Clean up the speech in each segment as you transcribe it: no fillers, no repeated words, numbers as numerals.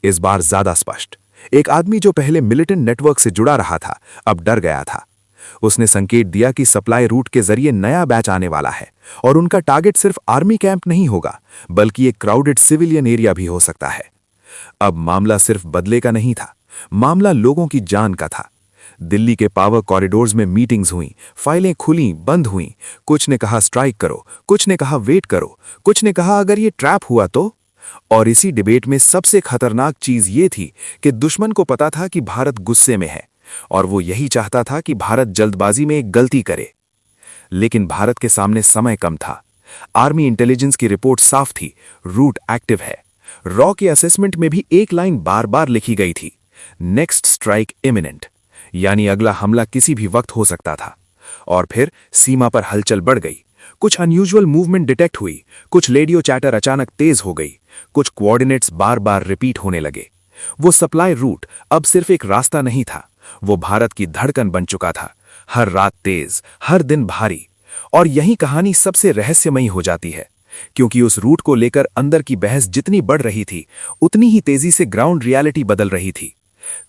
इस बार ज्यादा स्पष्ट। एक आदमी जो पहले मिलिटेंट नेटवर्क से जुड़ा रहा था, अब डर गया था। उसने संकेत दिया कि सप्लाई रूट के जरिए नया बैच आने वाला है और उनका टारगेट सिर्फ आर्मी कैंप नहीं होगा, बल्कि एक क्राउडेड सिविलियन एरिया भी हो सकता है। अब मामला सिर्फ बदले का नहीं था, मामला लोगों की जान का था। दिल्ली के पावर कॉरिडोर्स में मीटिंग्स हुई, फाइलें खुली, बंद हुईं। कुछ ने कहा स्ट्राइक करो, कुछ ने कहा वेट करो, कुछ ने कहा अगर ये ट्रैप हुआ तो। और इसी डिबेट में सबसे खतरनाक चीज ये थी कि दुश्मन को पता था कि भारत गुस्से में है और वो यही चाहता था कि भारत जल्दबाजी में एक गलती करे। लेकिन भारत के सामने समय कम था। आर्मी इंटेलिजेंस की रिपोर्ट साफ थी, रूट एक्टिव है। रॉ के असेसमेंट में भी एक लाइन बार बार लिखी गई थी, नेक्स्ट स्ट्राइक इमिनेंट, यानी अगला हमला किसी भी वक्त हो सकता था। और फिर सीमा पर हलचल बढ़ गई। कुछ अनयूजुअल मूवमेंट डिटेक्ट हुई, कुछ रेडियो चैटर अचानक तेज हो गई, कुछ कोऑर्डिनेट्स बार बार रिपीट होने लगे। वो सप्लाई रूट अब सिर्फ एक रास्ता नहीं था, वो भारत की धड़कन बन चुका था। हर रात तेज, हर दिन भारी। और यही कहानी सबसे रहस्यमयी हो जाती है, क्योंकि उस रूट को लेकर अंदर की बहस जितनी बढ़ रही थी, उतनी ही तेजी से ग्राउंड रियलिटी बदल रही थी।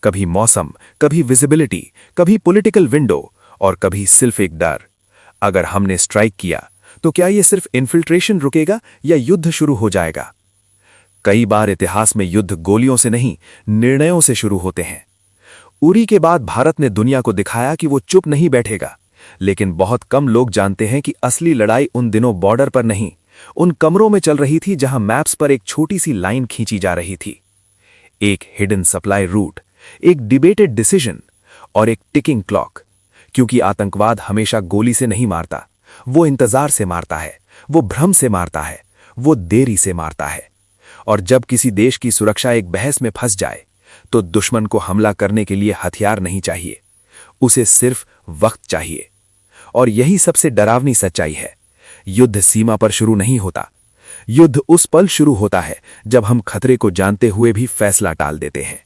कभी मौसम, कभी विजिबिलिटी, कभी पॉलिटिकल विंडो और कभी सिर्फ एक डर। अगर हमने स्ट्राइक किया तो क्या यह सिर्फ इन्फिल्ट्रेशन रुकेगा या युद्ध शुरू हो जाएगा? कई बार इतिहास में युद्ध गोलियों से नहीं, निर्णयों से शुरू होते हैं। उरी के बाद भारत ने दुनिया को दिखाया कि वो चुप नहीं बैठेगा। लेकिन बहुत कम लोग जानते हैं कि असली लड़ाई उन दिनों बॉर्डर पर नहीं, उन कमरों में चल रही थी जहां मैप्स पर एक छोटी सी लाइन खींची जा रही थी। एक हिडन सप्लाई रूट, एक डिबेटेड डिसीजन और एक टिकिंग क्लॉक। क्योंकि आतंकवाद हमेशा गोली से नहीं मारता, वो इंतजार से मारता है, वो भ्रम से मारता है, वो देरी से मारता है। और जब किसी देश की सुरक्षा एक बहस में फंस जाए तो दुश्मन को हमला करने के लिए हथियार नहीं चाहिए, उसे सिर्फ वक्त चाहिए। और यही सबसे डरावनी सच्चाई है। युद्ध सीमा पर शुरू नहीं होता, युद्ध उस पल शुरू होता है जब हम खतरे को जानते हुए भी फैसला टाल देते हैं।